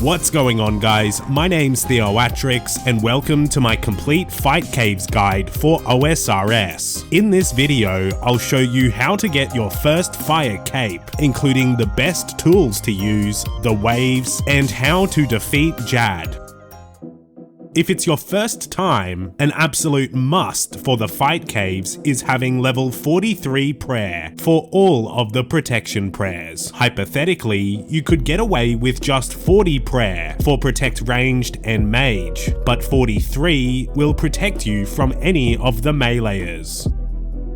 What's going on, guys? My name's Theoatrix and welcome to my complete fight caves guide for OSRS. In this video, I'll show you how to get your first fire cape, including the best tools to use, the waves, and how to defeat Jad. If it's your first time, an absolute must for the fight caves is having level 43 prayer for all of the protection prayers. Hypothetically, you could get away with just 40 prayer for protect ranged and mage, but 43 will protect you from any of the meleeers.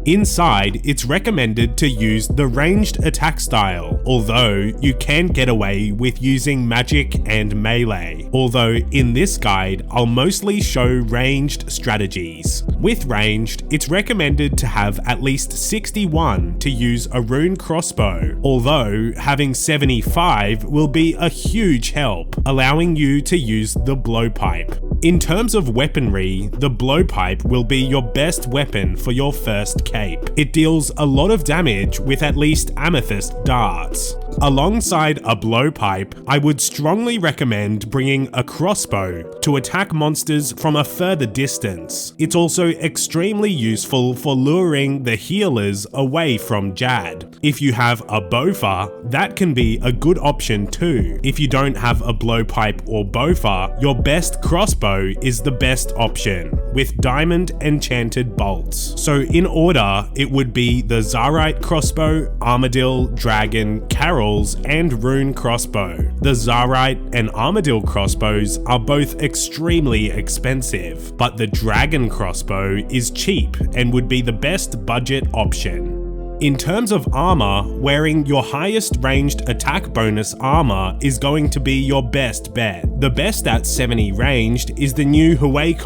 Inside, it's recommended to use the ranged attack style, although you can get away with using magic and melee. Although in this guide, I'll mostly show ranged strategies. With ranged, it's recommended to have at least 61 to use a rune crossbow, although having 75 will be a huge help, allowing you to use the blowpipe. In terms of weaponry, the blowpipe will be your best weapon for your first cape. It deals a lot of damage with at least amethyst darts. Alongside a blowpipe, I would strongly recommend bringing a crossbow to attack monsters from a further distance. It's also extremely useful for luring the healers away from Jad. If you have a bofa, that can be a good option too. If you don't have a blowpipe or bofa, your best crossbow is the best option, with diamond enchanted bolts. So in order, it would be the Zarite crossbow, Armadillo, Dragon, Carol's, and Rune crossbow. The Zarite and Armadillo crossbows are both extremely expensive, but the Dragon crossbow is cheap and would be the best budget option. In terms of armor, wearing your highest ranged attack bonus armor is going to be your best bet. The best at 70 ranged is the new Huay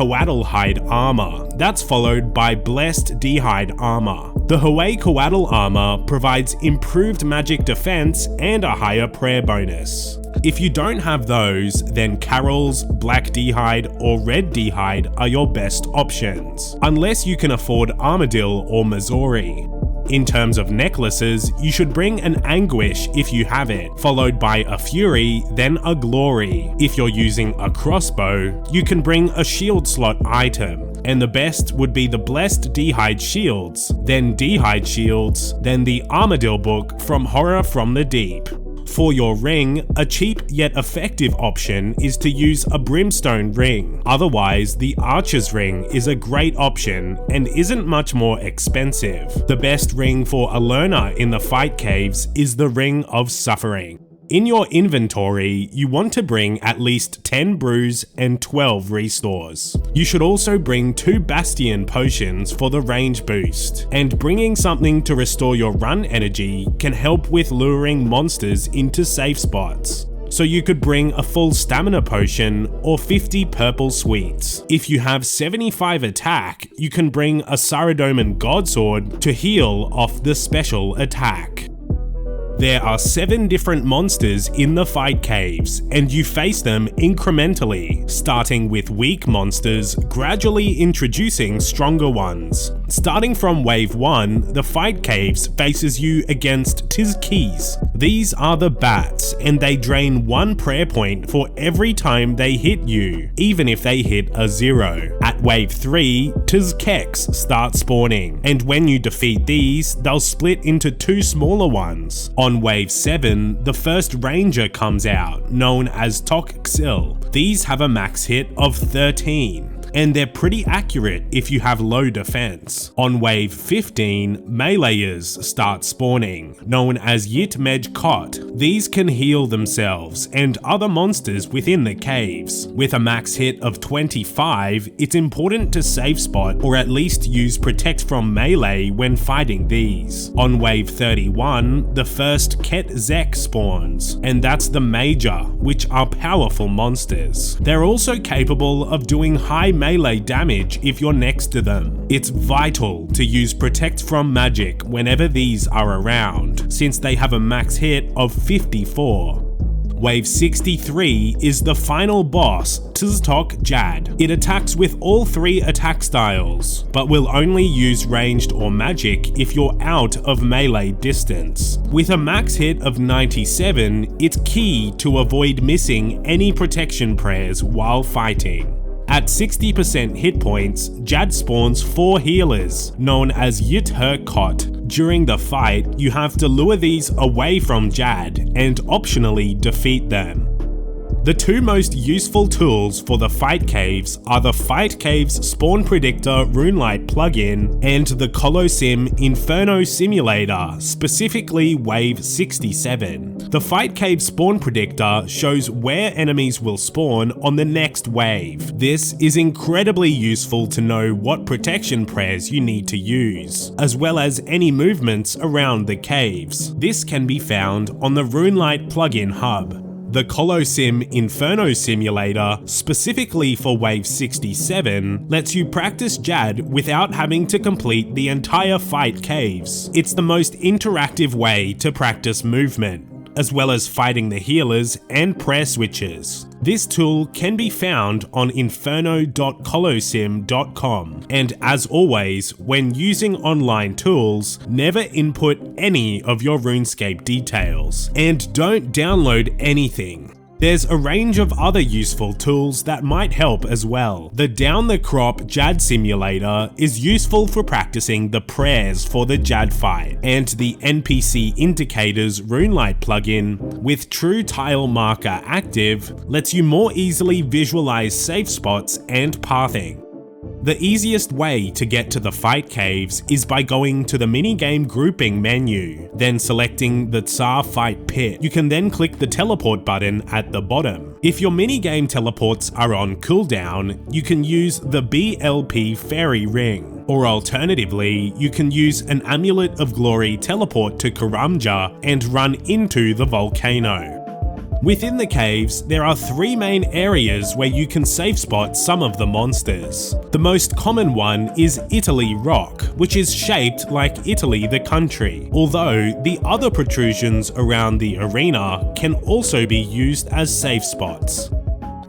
hide armor. That's followed by Blessed D-hide armor. The Huay armor provides improved magic defense and a higher prayer bonus. If you don't have those, then Carol's, Black D-hide, or Red D-hide are your best options, unless you can afford Armadillo or Missouri. In terms of necklaces, you should bring an Anguish if you have it, followed by a Fury, then a Glory. If you're using a crossbow, you can bring a shield slot item, and the best would be the Blessed D-hide shields, then D-hide shields, then the Armadillo book from Horror from the Deep. For your ring, a cheap yet effective option is to use a brimstone ring. Otherwise, the archer's ring is a great option and isn't much more expensive. The best ring for a learner in the fight caves is the Ring of Suffering. In your inventory, you want to bring at least 10 brews and 12 restores. You should also bring 2 Bastion potions for the range boost, and bringing something to restore your run energy can help with luring monsters into safe spots. So you could bring a full stamina potion or 50 purple sweets. If you have 75 attack, you can bring a Saradomin Godsword to heal off the special attack. There are 7 different monsters in the fight caves, and you face them incrementally, starting with weak monsters, gradually introducing stronger ones. Starting from wave 1, the fight caves faces you against Tizkeys. These are the bats, and they drain 1 prayer point for every time they hit you, even if they hit a 0. At wave 3, Tizkeks start spawning, and when you defeat these, they'll split into 2 smaller ones. On wave 7, the first ranger comes out, known as Tokxil. These have a max hit of 13. And they're pretty accurate if you have low defense. On wave 15, meleeers start spawning, known as Yitmej Kot. These can heal themselves and other monsters within the caves. With a max hit of 25, it's important to safe spot or at least use protect from melee when fighting these. On wave 31, the first Ketzek spawns, and that's the Major, which are powerful monsters. They're also capable of doing high melee damage if you're next to them. It's vital to use protect from magic whenever these are around, since they have a max hit of 54. Wave 63 is the final boss, OSRS Jad. It attacks with all 3 attack styles, but will only use ranged or magic if you're out of melee distance. With a max hit of 97, it's key to avoid missing any protection prayers while fighting. At 60% hit points, Jad spawns 4 healers, known as Kot. During the fight, you have to lure these away from Jad and optionally defeat them. The 2 most useful tools for the fight caves are the Fight Caves Spawn Predictor Runelight plugin and the Colosseum Inferno Simulator, specifically Wave 67. The Fight Cave Spawn Predictor shows where enemies will spawn on the next wave. This is incredibly useful to know what protection prayers you need to use, as well as any movements around the caves. This can be found on the Runelight plugin hub. The Colosseum Inferno Simulator, specifically for Wave 67, lets you practice Jad without having to complete the entire fight caves. It's the most interactive way to practice movement, as well as fighting the healers and prayer switches. This tool can be found on inferno.colosseum.com, and as always, when using online tools, never input any of your RuneScape details, and don't download anything. There's a range of other useful tools that might help as well. The Down the Crop Jad Simulator is useful for practicing the prayers for the Jad fight, and the NPC Indicators Runelight plugin with True Tile Marker active lets you more easily visualize safe spots and pathing. The easiest way to get to the fight caves is by going to the minigame grouping menu, then selecting the Tsar Fight Pit. You can then click the teleport button at the bottom. If your minigame teleports are on cooldown, you can use the BLP Fairy Ring, or alternatively, you can use an Amulet of Glory teleport to Karamja and run into the volcano. Within the caves, there are 3 main areas where you can safe spot some of the monsters. The most common one is Italy Rock, which is shaped like Italy the country, although the other protrusions around the arena can also be used as safe spots.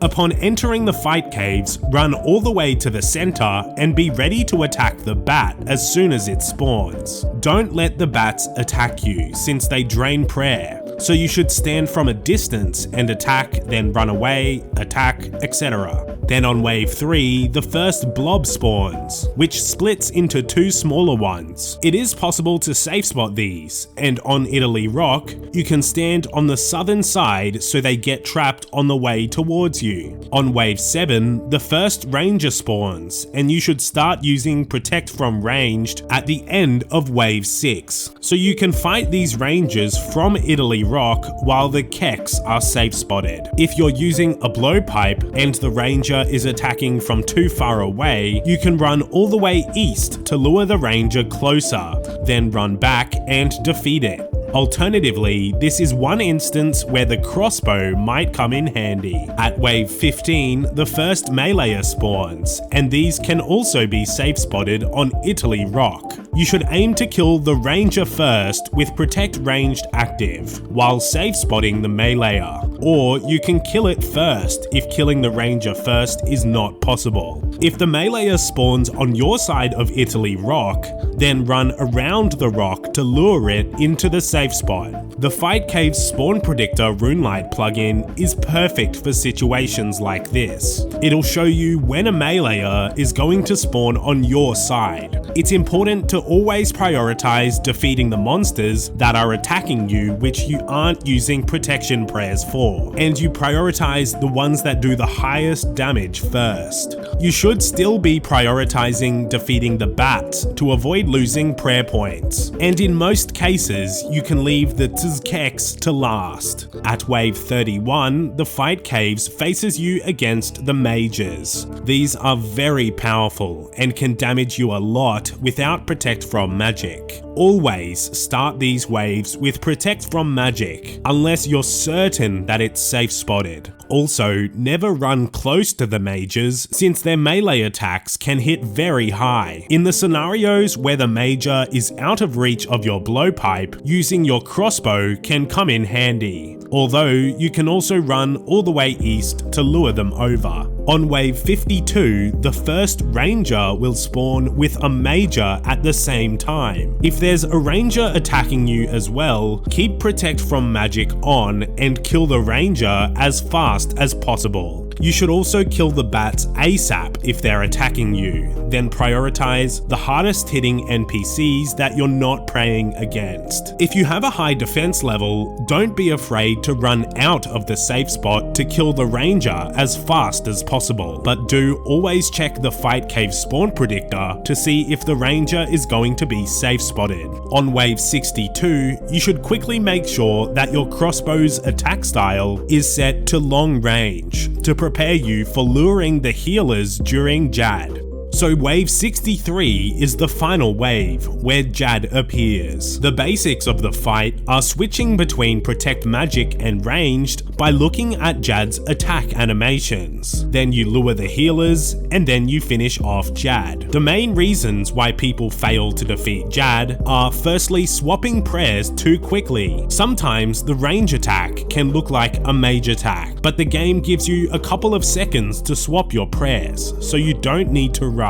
Upon entering the fight caves, run all the way to the center and be ready to attack the bat as soon as it spawns. Don't let the bats attack you, since they drain prayer, so you should stand from a distance and attack, then run away, attack, etc. Then on wave 3, the first blob spawns, which splits into 2 smaller ones. It is possible to safe spot these, and on Italy Rock, you can stand on the southern side so they get trapped on the way towards you. On wave 7, the first ranger spawns, and you should start using Protect from Ranged at the end of wave 6, so you can fight these rangers from Italy Rock while the keks are safe spotted. If you're using a blowpipe and the ranger is attacking from too far away, you can run all the way east to lure the ranger closer, then run back and defeat it. Alternatively, this is one instance where the crossbow might come in handy. At wave 15, the first meleeer spawns, and these can also be safe spotted on Italy Rock. You should aim to kill the ranger first with Protect Ranged active, while safe spotting the meleeer. Or you can kill it first if killing the ranger first is not possible. If the meleeer spawns on your side of Italy Rock, then run around the rock to lure it into the safe spot. The Fight Caves Spawn Predictor Runelight plugin is perfect for situations like this. It'll show you when a meleeer is going to spawn on your side. It's important to always prioritize defeating the monsters that are attacking you which you aren't using protection prayers for, and you prioritize the ones that do the highest damage first. You should still be prioritizing defeating the bats to avoid losing prayer points, and in most cases you can leave the tzkeks to last. At wave 31, the fight caves faces you against the mages. These are very powerful and can damage you a lot without Protect from Magic. Always start these waves with Protect from Magic, unless you're certain that it's safe spotted. Also, never run close to the mages, since their melee attacks can hit very high. In the scenarios where the major is out of reach of your blowpipe, using your crossbow can come in handy. although you can also run all the way east to lure them over. On wave 52, the first ranger will spawn with a major at the same time. If there's a ranger attacking you as well, keep protect from magic on and kill the ranger as fast as possible. You should also kill the bats ASAP if they're attacking you, then prioritize the hardest hitting NPCs that you're not preying against. If you have a high defense level, don't be afraid to run out of the safe spot to kill the ranger as fast as possible, but do always check the fight cave spawn predictor to see if the ranger is going to be safe spotted. On wave 62, you should quickly make sure that your crossbow's attack style is set to long range to prepare you for luring the healers during Jad. So wave 63 is the final wave, where Jad appears. The basics of the fight are switching between protect magic and ranged by looking at Jad's attack animations. Then you lure the healers, and then you finish off Jad. The main reasons why people fail to defeat Jad are firstly swapping prayers too quickly. Sometimes the range attack can look like a mage attack, but the game gives you a couple of seconds to swap your prayers, so you don't need to rush.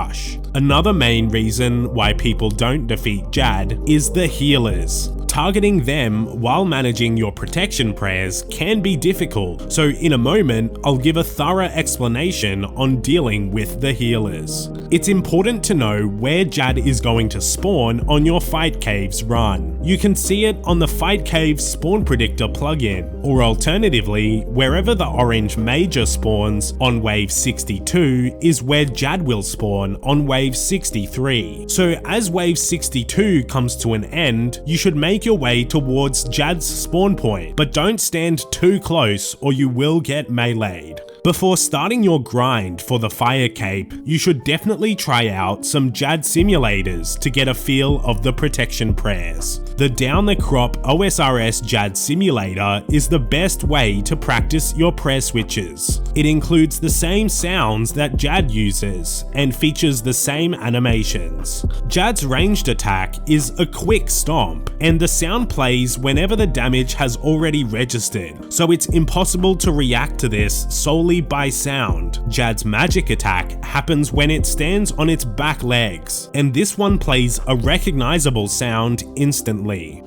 Another main reason why people don't defeat Jad is the healers. Targeting them while managing your protection prayers can be difficult, so in a moment I'll give a thorough explanation on dealing with the healers. It's important to know where Jad is going to spawn on your Fight Caves run. You can see it on the Fight Caves spawn predictor plugin, or alternatively, wherever the orange major spawns on wave 62 is where Jad will spawn on wave 63. So as wave 62 comes to an end, you should make your way towards Jad's spawn point, but don't stand too close or you will get meleeed. Before starting your grind for the Fire Cape, you should definitely try out some Jad simulators to get a feel of the protection prayers. The Down the Crop OSRS Jad simulator is the best way to practice your prayer switches. It includes the same sounds that Jad uses and features the same animations. Jad's ranged attack is a quick stomp, and the sound plays whenever the damage has already registered, so it's impossible to react to this solely by sound. Jad's magic attack happens when it stands on its back legs, and this one plays a recognizable sound instantly.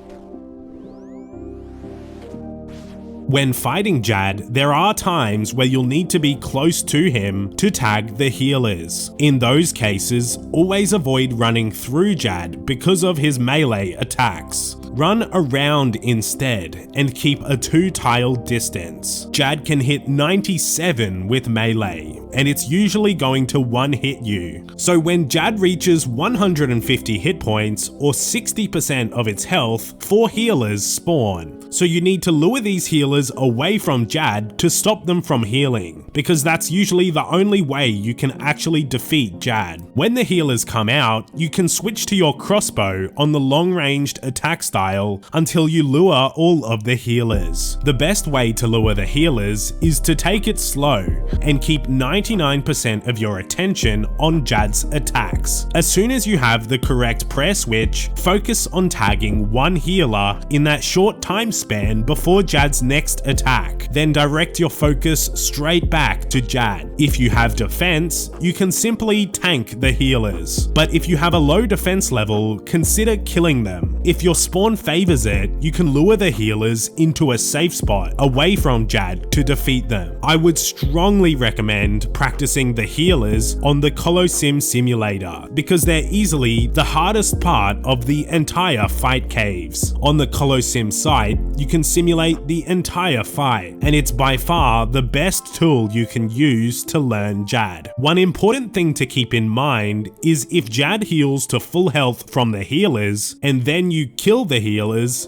When fighting Jad, there are times where you'll need to be close to him to tag the healers. In those cases, always avoid running through Jad because of his melee attacks. Run around instead and keep a 2-tile distance. Jad can hit 97 with melee, and it's usually going to one-hit you. So when Jad reaches 150 hit points or 60% of its health, 4 healers spawn. So you need to lure these healers away from Jad to stop them from healing, because that's usually the only way you can actually defeat Jad. When the healers come out, you can switch to your crossbow on the long-ranged attack style until you lure all of the healers. The best way to lure the healers is to take it slow and keep 99% of your attention on Jad's attacks. As soon as you have the correct prayer switch, focus on tagging one healer in that short time span before Jad's next attack, then direct your focus straight back to Jad. If you have defense, you can simply tank the healers, but if you have a low defense level, consider killing them. If your spawn favors it, you can lure the healers into a safe spot away from Jad to defeat them. I would strongly recommend practicing the healers on the Colosseum simulator, because they're easily the hardest part of the entire Fight Caves. On the Colosseum site, you can simulate the entire fight, and it's by far the best tool you can use to learn Jad. One important thing to keep in mind is if Jad heals to full health from the healers, and then you kill the healers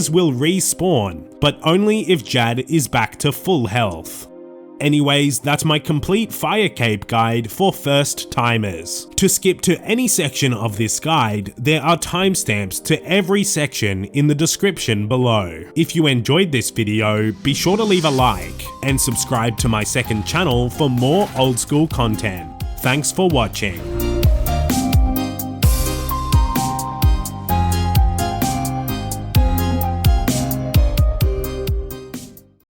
will respawn, but only if Jad is back to full health. Anyways, that's my complete Fire Cape guide for first timers. To skip to any section of this guide, there are timestamps to every section in the description below. If you enjoyed this video, be sure to leave a like and subscribe to my second channel for more old school content. Thanks for watching.